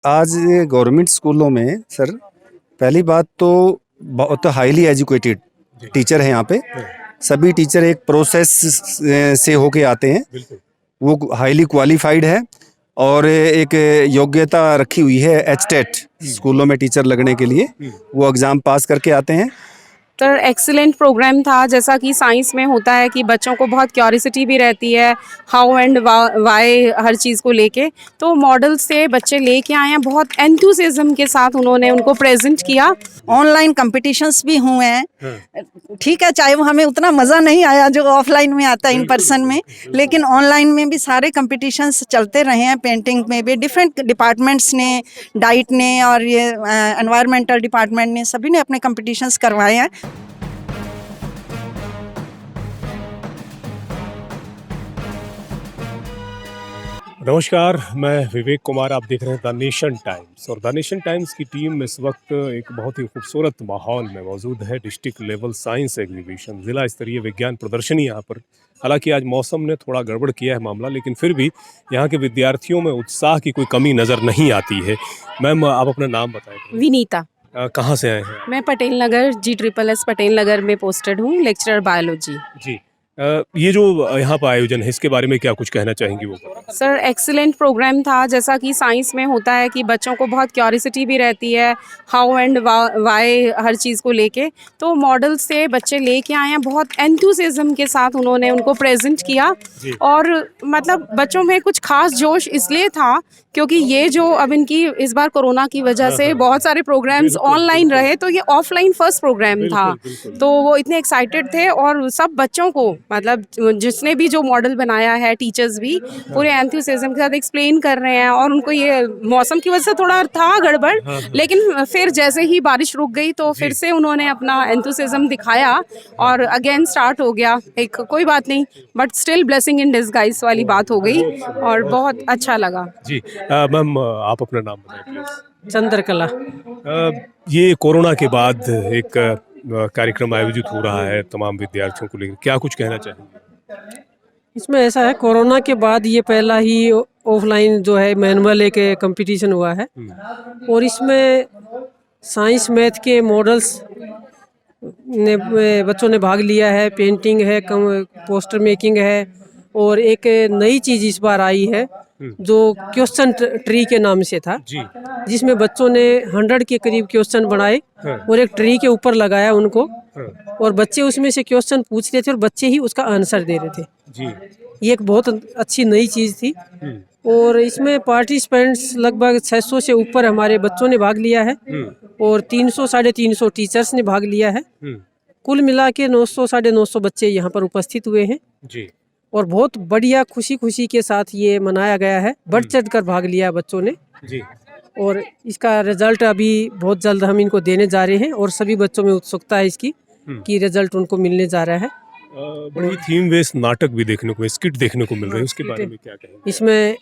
आज गवर्नमेंट स्कूलों में सर, पहली बात तो बहुत हाईली एजुकेटेड टीचर हैं यहाँ पे। सभी टीचर एक प्रोसेस से होके आते हैं। वो हाईली क्वालिफाइड है और एक योग्यता रखी हुई है एचटेट स्कूलों में टीचर लगने के लिए। वो एग्ज़ाम पास करके आते हैं। सर एक्सीलेंट प्रोग्राम था। जैसा कि साइंस में होता है कि बच्चों को बहुत क्यूरियोसिटी भी रहती है, हाउ एंड वाई हर चीज़ को लेके, तो मॉडल से बच्चे लेके आए हैं। बहुत एंथुसिज्म के साथ उन्होंने उनको प्रेजेंट किया। ऑनलाइन कंपटीशंस भी हुए हैं। ठीक है, चाहे वो हमें उतना मज़ा नहीं आया जो ऑफलाइन में आता है इन पर्सन में, लेकिन ऑनलाइन में भी सारे कंपटीशंस चलते रहे हैं। पेंटिंग में भी डिफरेंट डिपार्टमेंट्स ने, डाइट ने और ये एनवायरमेंटल डिपार्टमेंट ने, सभी ने अपने कंपटीशंस करवाए हैं। नमस्कार, मैं विवेक कुमार। आप देख रहे हैं द नेशन टाइम्स, और द नेशन टाइम्स की टीम इस वक्त एक बहुत ही खूबसूरत माहौल में मौजूद है। डिस्ट्रिक्ट लेवल साइंस एग्जीबिशन, ज़िला स्तरीय विज्ञान प्रदर्शनी यहाँ पर। हालांकि आज मौसम ने थोड़ा गड़बड़ किया है मामला, लेकिन फिर भी यहाँ के विद्यार्थियों में उत्साह की कोई कमी नज़र नहीं आती है। मैम, आप अपना नाम बताएं। विनीता। कहाँ से आए हैं? मैं पटेल नगर GSSS पटेल नगर में पोस्टेड हूँ, लेक्चरर बायोलॉजी। जी। ये जो यहाँ पर आयोजन है, इसके बारे में क्या कुछ कहना चाहेंगी वो? सर एक्सीलेंट प्रोग्राम था। जैसा कि साइंस में होता है कि बच्चों को बहुत क्यूरियोसिटी भी रहती है, हाउ एंड वाई हर चीज़ को लेके, तो मॉडल से बच्चे लेके आए हैं। बहुत एंथुसिज्म के साथ उन्होंने उनको प्रेजेंट किया। और मतलब बच्चों में कुछ खास जोश इसलिए था क्योंकि ये जो अब इनकी इस बार कोरोना की वजह से बहुत सारे प्रोग्राम्स ऑनलाइन रहे, तो ये ऑफलाइन फर्स्ट प्रोग्राम था। तो वो इतने एक्साइटेड थे और सब बच्चों को, मतलब जिसने भी जो मॉडल बनाया है, टीचर्स भी पूरे एंथुसिज्म के साथ एक्सप्लेन कर रहे हैं। और उनको ये मौसम की वजह से थोड़ा था गड़बड़, लेकिन फिर जैसे ही बारिश रुक गई तो फिर से उन्होंने अपना एंथुसिज्म दिखाया और अगेन स्टार्ट हो गया। एक कोई बात नहीं, but still blessing in disguise वाली बात हो गई और बहुत अच्छा लगा। जी। मैम, आप अपना नाम बताएं प्लीज। चंद्रकला। ये कोरोना के बाद एक कार्यक्रम आयोजित हो रहा है तमाम विद्यार्थियों को लेकर, क्या कुछ कहना चाहेंगे? इसमें ऐसा है, कोरोना के बाद ये पहला ही ऑफलाइन जो है मैनुअल एक कंपटीशन हुआ है, और इसमें साइंस मैथ के मॉडल्स ने बच्चों ने भाग लिया है। पेंटिंग है, पोस्टर मेकिंग है, और एक नई चीज़ इस बार आई है जो क्वेश्चन ट्री के नाम से था, जिसमें बच्चों ने 100 के करीब क्वेश्चन बनाए और एक ट्री के ऊपर लगाया उनको, और बच्चे उसमें से क्वेश्चन पूछ रहे थे और बच्चे ही उसका आंसर दे रहे थे। ये एक बहुत अच्छी नई चीज़ थी, और इसमें पार्टिसिपेंट्स लगभग 600 से ऊपर हमारे बच्चों ने भाग लिया है, और 300 साढ़े 300 टीचर्स ने भाग लिया है। कुल मिला के 900 साढ़े 900 बच्चे यहाँ पर उपस्थित हुए हैं जी। और बहुत बढ़िया खुशी के साथ ये मनाया गया है। बढ़ चढ़ कर भाग लिया बच्चों ने जी। और इसका रिजल्ट अभी बहुत जल्द हम इनको देने जा रहे हैं, और सभी बच्चों में उत्सुकता है इसकी कि रिजल्ट उनको मिलने जा रहा है। बड़ी थीम बेस्ड नाटक भी देखने को, स्किट देखने को मिल रहे हैं, उसके बारे में क्या कहेंगे? इसमें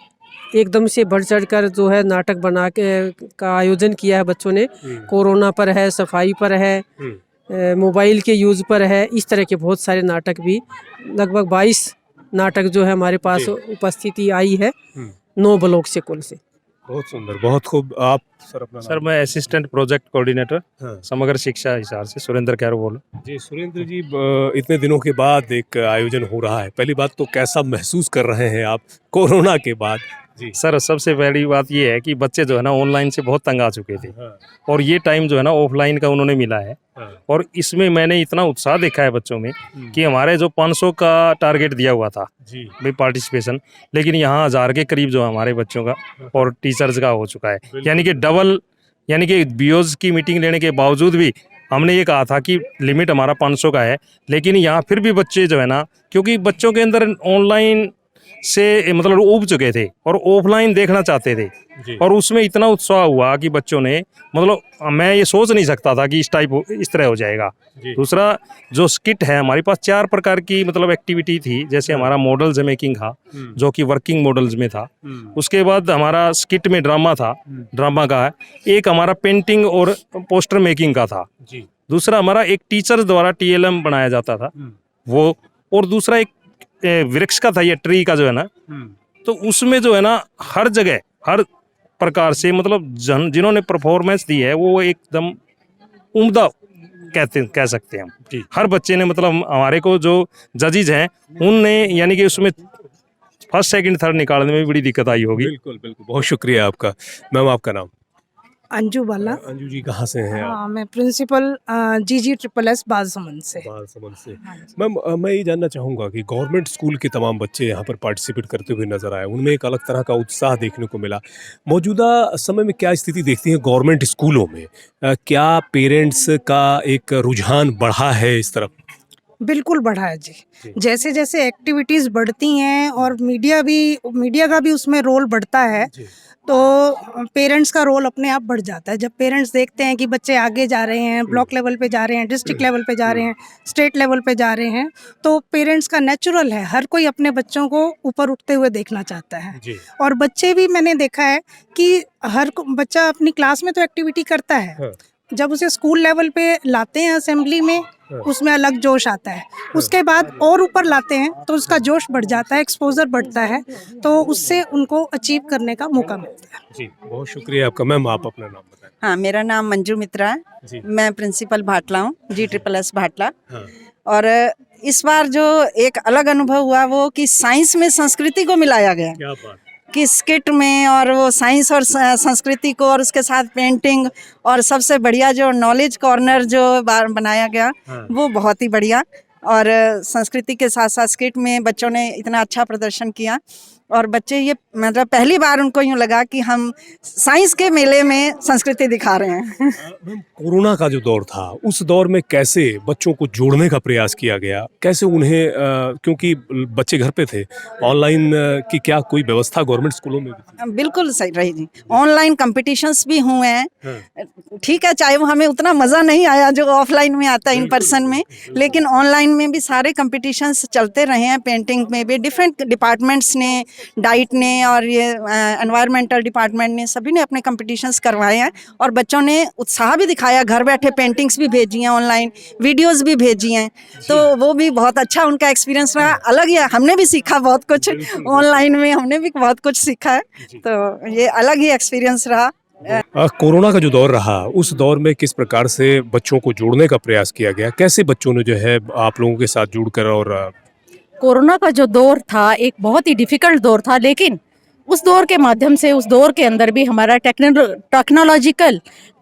एकदम से बढ़ चढ़ कर जो है नाटक बना के का आयोजन किया है बच्चों ने। कोरोना पर है, सफाई पर है, मोबाइल के यूज़ पर है, इस तरह के बहुत सारे नाटक भी, लगभग 22 नाटक जो है हमारे पास उपस्थिति आई है 9 ब्लॉक से कुल से। बहुत सुंदर, बहुत खूब। आप सर अपना? सर, मैं असिस्टेंट प्रोजेक्ट कोऑर्डिनेटर समग्र शिक्षा हिसार से सुरेंद्र कैरो बोल। जी सुरेंद्र जी, इतने दिनों के बाद एक आयोजन हो रहा है, पहली बात तो कैसा महसूस कर रहे हैं आप कोरोना के बाद? जी सर, सबसे पहली बात ये है कि बच्चे जो है ना ऑनलाइन से बहुत तंग आ चुके थे, और ये टाइम जो है ना ऑफलाइन का उन्होंने मिला है। और इसमें मैंने इतना उत्साह देखा है बच्चों में कि हमारे जो 500 का टारगेट दिया हुआ था भाई पार्टिसिपेशन, लेकिन यहाँ 1000 के करीब जो हमारे बच्चों का और टीचर्स का हो चुका है, यानी कि डबल। यानी कि बीओज की मीटिंग लेने के बावजूद भी हमने ये कहा था कि लिमिट हमारा 500 का है, लेकिन यहाँ फिर भी बच्चे जो है ना, क्योंकि बच्चों के अंदर ऑनलाइन से मतलब उब चुके थे और ऑफलाइन देखना चाहते थे, और उसमें इतना उत्साह हुआ कि बच्चों ने, मतलब मैं ये सोच नहीं सकता था कि इस तरह हो जाएगा। दूसरा जो स्किट है, हमारे पास 4 प्रकार की मतलब एक्टिविटी थी। जैसे हमारा मॉडल्स मेकिंग था जो कि वर्किंग मॉडल्स में था, उसके बाद हमारा स्किट में ड्रामा था, ड्रामा का है, एक हमारा पेंटिंग और पोस्टर मेकिंग का था, दूसरा हमारा एक टीचर्स द्वारा TLM बनाया जाता था वो, और दूसरा एक वृक्ष का था, ये ट्री का जो है ना। तो उसमें जो है ना हर जगह, हर प्रकार से मतलब जिन्होंने परफॉर्मेंस दी है वो एकदम उम्दा कह सकते हैं हम। हर बच्चे ने मतलब हमारे को जो जजेज हैं उनने यानी कि उसमें फर्स्ट सेकंड थर्ड निकालने में भी बड़ी दिक्कत आई होगी। बिल्कुल बिल्कुल, बहुत शुक्रिया आपका। मैम आपका नाम? अंजू बाला। अंजू जी कहाँ से हैं आप? हाँ, मैं प्रिंसिपल GG SSS बालसमंद से। बालसमंद से। हाँ जी। मैम मैं ये जानना चाहूँगा कि गवर्नमेंट स्कूल के तमाम बच्चे यहाँ पर पार्टिसिपेट करते हुए नजर आए, उनमें एक अलग तरह का उत्साह देखने को मिला। मौजूदा समय में क्या स्थिति देखती हैं गवर्नमेंट स्कूलों में? क्या पेरेंट्स का एक रुझान बढ़ा है इस तरफ? बिल्कुल बढ़ा है जी। जैसे जैसे एक्टिविटीज़ बढ़ती हैं और मीडिया का भी उसमें रोल बढ़ता है, तो पेरेंट्स का रोल अपने आप बढ़ जाता है। जब पेरेंट्स देखते हैं कि बच्चे आगे जा रहे हैं, ब्लॉक लेवल पे जा रहे हैं, डिस्ट्रिक्ट लेवल पे जा रहे हैं, स्टेट लेवल पे जा रहे हैं, तो पेरेंट्स का नेचुरल है, हर कोई अपने बच्चों को ऊपर उठते हुए देखना चाहता है। और बच्चे भी मैंने देखा है कि बच्चा अपनी क्लास में तो एक्टिविटी करता है, जब उसे स्कूल लेवल पे लाते हैं असेंबली में, उसमें अलग जोश आता है। उसके बाद और ऊपर लाते हैं तो उसका जोश बढ़ जाता है, एक्सपोजर बढ़ता है, तो उससे उनको अचीव करने का मौका मिलता है। जी बहुत शुक्रिया आपका। मैम आप अपना नाम बताएं। हाँ, मेरा नाम मंजू मित्रा है। जी। मैं प्रिंसिपल भाटला हूँ, GSSS भाटला। हाँ। और इस बार जो एक अलग अनुभव हुआ वो कि साइंस में संस्कृति को मिलाया गया, क्या बात। कि स्किट में और वो साइंस और संस्कृति को, और उसके साथ पेंटिंग, और सबसे बढ़िया जो नॉलेज कॉर्नर जो बनाया गया वो बहुत ही बढ़िया। और संस्कृति के साथ साथ स्किट में बच्चों ने इतना अच्छा प्रदर्शन किया, और बच्चे ये मतलब पहली बार उनको यूँ लगा कि हम साइंस के मेले में संस्कृति दिखा रहे हैं। कोरोना का जो दौर था उस दौर में कैसे बच्चों को जोड़ने का प्रयास किया गया, कैसे उन्हें क्योंकि बच्चे घर पे थे, ऑनलाइन की क्या कोई व्यवस्था गवर्नमेंट स्कूलों में भी थी? बिल्कुल सही रही जी। ऑनलाइन कंपटीशंस भी हुए हैं, ठीक है, चाहे वो हमें उतना मज़ा नहीं आया जो ऑफलाइन में आता है इन पर्सन में, लेकिन ऑनलाइन में भी सारे कंपटीशंस चलते रहे हैं। पेंटिंग में भी डिफरेंट डिपार्टमेंट्स ने, डाइट ने और ये एनवायरमेंटल डिपार्टमेंट ने, सभी ने अपने कंपटीशंस करवाए हैं, और बच्चों ने उत्साह भी दिखाया, घर बैठे पेंटिंग्स भी भेजी हैं, ऑनलाइन वीडियोस भी भेजी हैं, तो वो भी बहुत अच्छा उनका एक्सपीरियंस रहा। अलग ही हमने भी सीखा बहुत कुछ ऑनलाइन में, हमने भी बहुत कुछ सीखा है, तो ये अलग ही एक्सपीरियंस रहा। कोरोना का जो दौर रहा उस दौर में किस प्रकार से बच्चों को जोड़ने का प्रयास किया गया, कैसे बच्चों ने जो है आप लोगों के साथ जुड़कर? और कोरोना का जो दौर था एक बहुत ही डिफ़िकल्ट दौर था, लेकिन उस दौर के माध्यम से, उस दौर के अंदर भी हमारा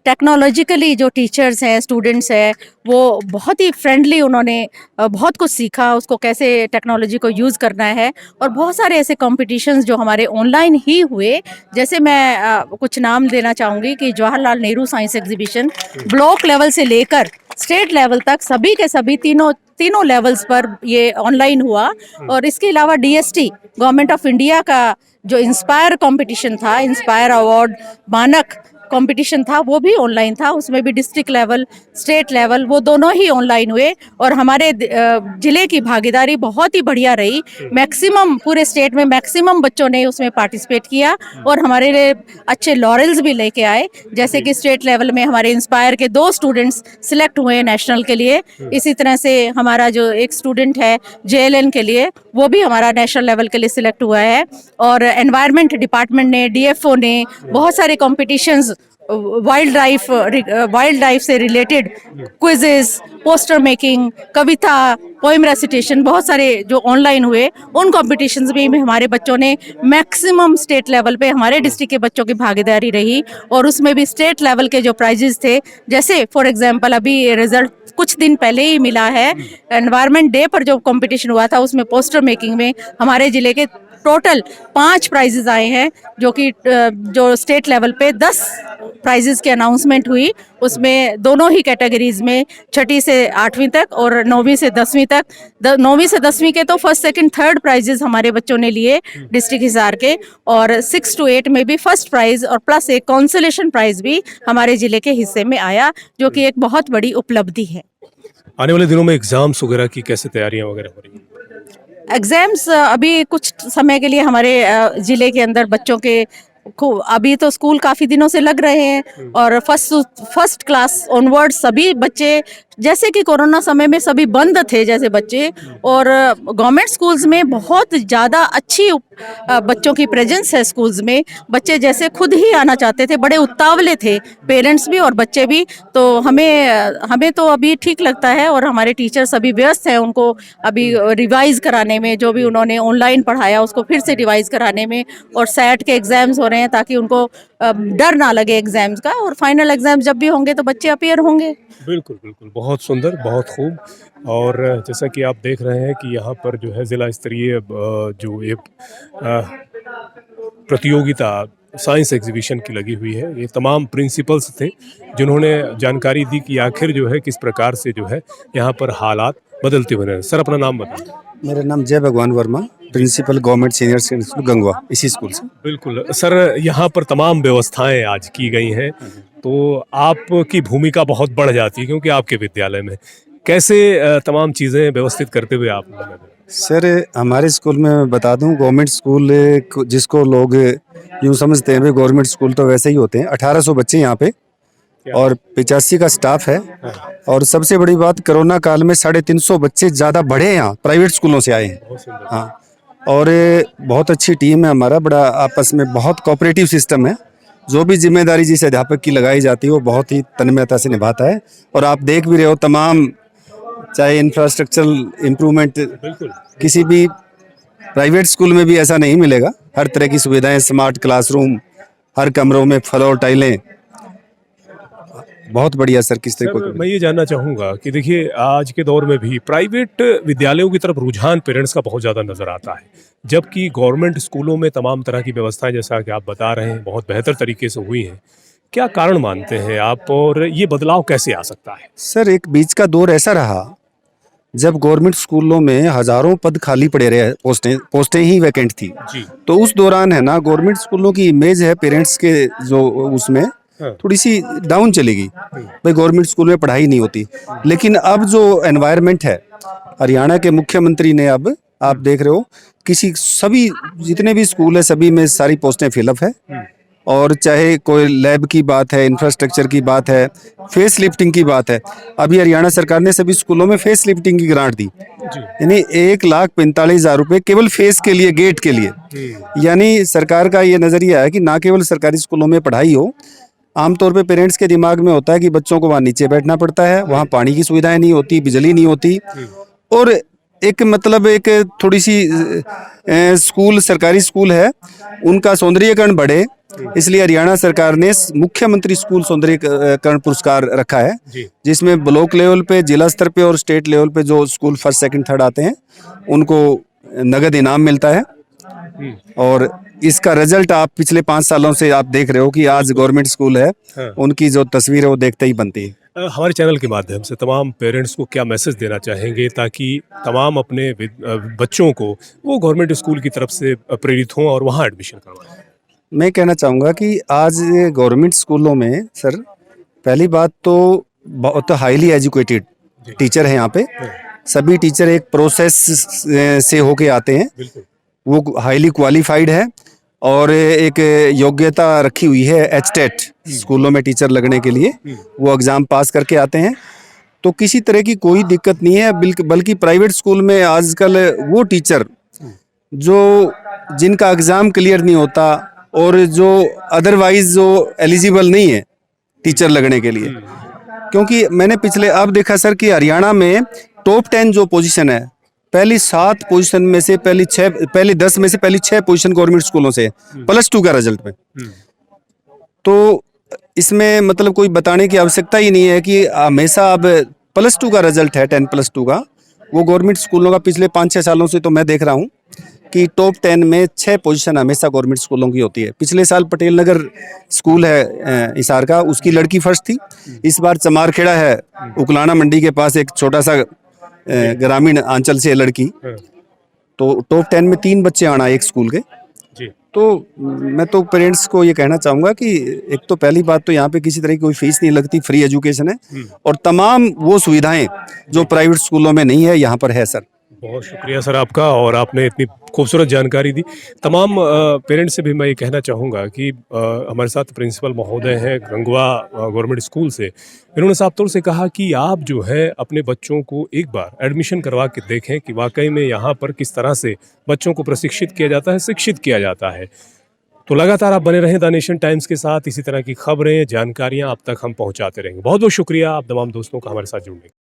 टेक्नोलॉजिकली जो टीचर्स हैं, स्टूडेंट्स हैं, वो बहुत ही फ्रेंडली, उन्होंने बहुत कुछ सीखा, उसको कैसे टेक्नोलॉजी को यूज़ करना है। और बहुत सारे ऐसे कॉम्पिटिशन्स जो हमारे ऑनलाइन ही हुए, जैसे मैं कुछ नाम देना चाहूँगी कि Jawaharlal Nehru science exhibition block level से लेकर स्टेट लेवल तक सभी के सभी तीनों लेवल्स पर ये ऑनलाइन हुआ। और इसके अलावा DST गवर्नमेंट ऑफ इंडिया का जो इंस्पायर कंपटीशन था, इंस्पायर अवार्ड मानक कंपटीशन था, वो भी ऑनलाइन था। उसमें भी डिस्ट्रिक्ट लेवल, स्टेट लेवल, वो दोनों ही ऑनलाइन हुए, और हमारे ज़िले की भागीदारी बहुत ही बढ़िया रही। मैक्सिमम पूरे स्टेट में मैक्सिमम बच्चों ने उसमें पार्टिसिपेट किया, और हमारे लिए अच्छे लॉरेल्स भी लेके आए। जैसे कि स्टेट लेवल में हमारे इंस्पायर के 2 स्टूडेंट्स सिलेक्ट हुए नेशनल के लिए। इसी तरह से हमारा जो एक स्टूडेंट है JLN के लिए, वो भी हमारा नेशनल लेवल के लिए सिलेक्ट हुआ है। और एनवायरनमेंट डिपार्टमेंट ने, DFO ने बहुत सारे कॉम्पिटिशन्स, वाइल्ड लाइफ से रिलेटेड क्विजेस, पोस्टर मेकिंग, कविता, पोएम रेसिटेशन, बहुत सारे जो ऑनलाइन हुए, उन कॉम्पिटिशन्स में हमारे बच्चों ने मैक्सिमम स्टेट लेवल पे, हमारे डिस्ट्रिक्ट के बच्चों की भागीदारी रही। और उसमें भी स्टेट लेवल के जो प्राइजेस थे, जैसे फॉर एग्जांपल अभी रिजल्ट कुछ दिन पहले ही मिला है, एनवायरनमेंट डे पर जो कंपटीशन हुआ था उसमें पोस्टर मेकिंग में हमारे ज़िले के टोटल 5 प्राइजेस आए हैं, जो कि जो स्टेट लेवल पे 10 प्राइजेस की अनाउंसमेंट हुई। उसमें दोनों ही कैटेगरीज में 6ठी से 8वीं तक और 9वीं से 10वीं तक, 9वीं से 10वीं के तो फर्स्ट, सेकंड, थर्ड प्राइजेस हमारे बच्चों ने लिए डिस्ट्रिक्ट हिसार के, और 6 to 8 में भी फर्स्ट प्राइज और प्लस एक कॉन्सोलेशन प्राइज भी हमारे ज़िले के हिस्से में आया, जो कि एक बहुत बड़ी उपलब्धि है। आने वाले दिनों में एग्जाम्स वगैरह की कैसे तैयारियां वगैरह हो रही हैं? एग्ज़ाम्स अभी कुछ समय के लिए हमारे ज़िले के अंदर बच्चों के अभी तो स्कूल काफ़ी दिनों से लग रहे हैं और फर्स्ट क्लास ऑनवर्ड सभी बच्चे, जैसे कि कोरोना समय में सभी बंद थे जैसे बच्चे, और गवर्नमेंट स्कूल्स में बहुत ज़्यादा अच्छी बच्चों की प्रेजेंस है स्कूल्स में। बच्चे जैसे खुद ही आना चाहते थे, बड़े उतावले थे, पेरेंट्स भी और बच्चे भी। तो हमें तो अभी ठीक लगता है और हमारे टीचर्स अभी व्यस्त हैं उनको अभी रिवाइज कराने में, जो भी उन्होंने ऑनलाइन पढ़ाया उसको फिर से रिवाइज कराने में, और सैट के एग्ज़ाम्स हो रहे हैं ताकि उनको डर ना लगे एग्ज़ाम्स का, और फाइनल एग्ज़ाम्स जब भी होंगे तो बच्चे अपीयर होंगे। बिल्कुल, बिल्कुल। बहुत सुंदर, बहुत खूब। और जैसा कि आप देख रहे हैं कि यहाँ पर जो है ज़िला स्तरीय जो ये प्रतियोगिता साइंस एग्जीबिशन की लगी हुई है। ये तमाम प्रिंसिपल्स थे जिन्होंने जानकारी दी कि आखिर जो है किस प्रकार से जो है यहाँ पर हालात बदलते हुए हैं। सर, अपना नाम बताएं। मेरा नाम Jai Bhagwan Verma, principal government senior secondary school Gangwa, इसी स्कूल से। बिल्कुल सर, यहाँ पर तमाम व्यवस्थाएं आज की गई हैं, तो आपकी भूमिका बहुत बढ़ जाती है क्योंकि आपके विद्यालय में कैसे तमाम चीज़ें व्यवस्थित करते हुए आप। सर, हमारे स्कूल में मैं बता दूं, गवर्नमेंट स्कूल जिसको लोग यूँ समझते हैं गवर्नमेंट स्कूल तो वैसे ही होते हैं। 1800 बच्चे यहाँ पे और 85 का स्टाफ है। और सबसे बड़ी बात, कोरोना काल में 350 बच्चे ज़्यादा बढ़े यहाँ प्राइवेट स्कूलों से आए हैं। हाँ, और बहुत अच्छी टीम है हमारा, बड़ा आपस में बहुत कोऑपरेटिव सिस्टम है। जो भी जिम्मेदारी जिस अध्यापक की लगाई जाती है वो बहुत ही तन्मयता से निभाता है। और आप देख भी रहे हो, तमाम चाहे इंफ्रास्ट्रक्चरल इम्प्रूवमेंट किसी भी प्राइवेट स्कूल में भी ऐसा नहीं मिलेगा। हर तरह की सुविधाएं, स्मार्ट क्लासरूम, हर कमरों में फ्लोर टाइलें, बहुत बढ़िया सर। किस तरह को मैं ये जानना चाहूँगा कि देखिए, आज के दौर में भी प्राइवेट विद्यालयों की तरफ रुझान पेरेंट्स का बहुत ज़्यादा नज़र आता है, जबकि गवर्नमेंट स्कूलों में तमाम तरह की व्यवस्थाएं, जैसा कि आप बता रहे हैं, बहुत बेहतर तरीके से हुई हैं। क्या कारण मानते हैं आप, और ये बदलाव कैसे आ सकता है? सर, एक बीच का दौर ऐसा रहा जब गवर्नमेंट स्कूलों में हजारों पद खाली पड़े रहे, पोस्टें ही वैकेंट थी जी। तो उस दौरान है ना, गवर्नमेंट स्कूलों की इमेज है पेरेंट्स के जो उसमें थोड़ी सी डाउन चलेगी, भाई गवर्नमेंट स्कूल में पढ़ाई नहीं होती। लेकिन अब जो एनवायरनमेंट है, हरियाणा के मुख्यमंत्री ने, अब आप देख रहे हो, सभी जितने भी स्कूल है सभी में सारी पोस्टें फिलअप है। और चाहे कोई लैब की बात है, इंफ्रास्ट्रक्चर की बात है, फेस लिफ्टिंग की बात है, अभी हरियाणा सरकार ने सभी स्कूलों में फेस लिफ्टिंग की ग्रांट दी, यानी 1,45,000 रुपए केवल फेस के लिए, गेट के लिए। यानी सरकार का ये नजरिया है कि ना केवल सरकारी स्कूलों में पढ़ाई हो, आमतौर पे पेरेंट्स के दिमाग में होता है कि बच्चों को वहाँ नीचे बैठना पड़ता है, वहाँ पानी की सुविधाएं नहीं होती, बिजली नहीं होती, और एक मतलब एक थोड़ी सी स्कूल, सरकारी स्कूल है, उनका सौंदर्यीकरण बढ़े, इसलिए हरियाणा सरकार ने मुख्यमंत्री स्कूल सौंदर्यीकरण पुरस्कार रखा है, जिसमें ब्लॉक लेवल पे, जिला स्तर पे और स्टेट लेवल पे जो स्कूल फर्स्ट सेकंड थर्ड आते हैं उनको नगद इनाम मिलता है। और इसका रिजल्ट आप पिछले 5 सालों से आप देख रहे हो कि आज गवर्नमेंट स्कूल है, उनकी जो तस्वीर है वो देखते ही बनती है। हमारे चैनल के माध्यम से तमाम पेरेंट्स को क्या मैसेज देना चाहेंगे ताकि तमाम अपने बच्चों को वो गवर्नमेंट स्कूल की तरफ से प्रेरित हों और वहाँ एडमिशन करवाएं? मैं कहना चाहूँगा कि आज गवर्नमेंट स्कूलों में सर, पहली बात तो बहुत हाईली एजुकेटेड टीचर हैं यहाँ पे। सभी टीचर एक प्रोसेस से होके आते हैं, वो हाईली क्वालिफाइड है और एक योग्यता रखी हुई है एचटेट स्कूलों में टीचर लगने के लिए, वो एग्ज़ाम पास करके आते हैं। तो किसी तरह की कोई दिक्कत नहीं है, बल्कि प्राइवेट स्कूल में आजकल वो टीचर जिनका एग्ज़ाम क्लियर नहीं होता और जो अदरवाइज जो एलिजिबल नहीं है टीचर लगने के लिए, क्योंकि मैंने पिछले अब देखा सर कि हरियाणा में टॉप 10 जो पोजीशन है, पहली 7 पोजीशन में से पहली 10 में से पहली 6 पोजीशन गवर्नमेंट स्कूलों से +2 का रिजल्ट में। तो इसमें मतलब कोई बताने की आवश्यकता ही नहीं है कि हमेशा अब +2 का रिजल्ट है, 10+2 का, वो गवर्नमेंट स्कूलों का पिछले 5-6 सालों से तो मैं देख रहा हूँ कि टॉप 10 में 6 पोजीशन हमेशा गवर्नमेंट स्कूलों की होती है। पिछले साल पटेल नगर स्कूल है हिसार का, उसकी लड़की फर्स्ट थी। इस बार चमारखेड़ा है, उकलाना मंडी के पास, एक छोटा सा ग्रामीण अंचल से लड़की, तो टॉप 10 में 3 बच्चे आना एक स्कूल के। तो मैं तो पेरेंट्स को ये कहना चाहूँगा कि एक तो पहली बात तो यहाँ पे किसी तरह की कोई फीस नहीं लगती, फ्री एजुकेशन है, और तमाम वो सुविधाएं जो प्राइवेट स्कूलों में नहीं है यहाँ पर है सर। बहुत शुक्रिया सर आपका, और आपने इतनी खूबसूरत जानकारी दी। तमाम पेरेंट्स से भी मैं ये कहना चाहूँगा कि हमारे साथ प्रिंसिपल महोदय हैं गंगवा गवर्नमेंट स्कूल से। इन्होंने साफ तौर से कहा कि आप जो है अपने बच्चों को एक बार एडमिशन करवा के देखें कि वाकई में यहाँ पर किस तरह से बच्चों को प्रशिक्षित किया जाता है, शिक्षित किया जाता है। तो लगातार आप बने रहें द नेशन टाइम्स के साथ, इसी तरह की खबरें, जानकारियाँ आप तक हम पहुँचाते रहेंगे। बहुत बहुत शुक्रिया आप तमाम दोस्तों का हमारे साथ जुड़ने का।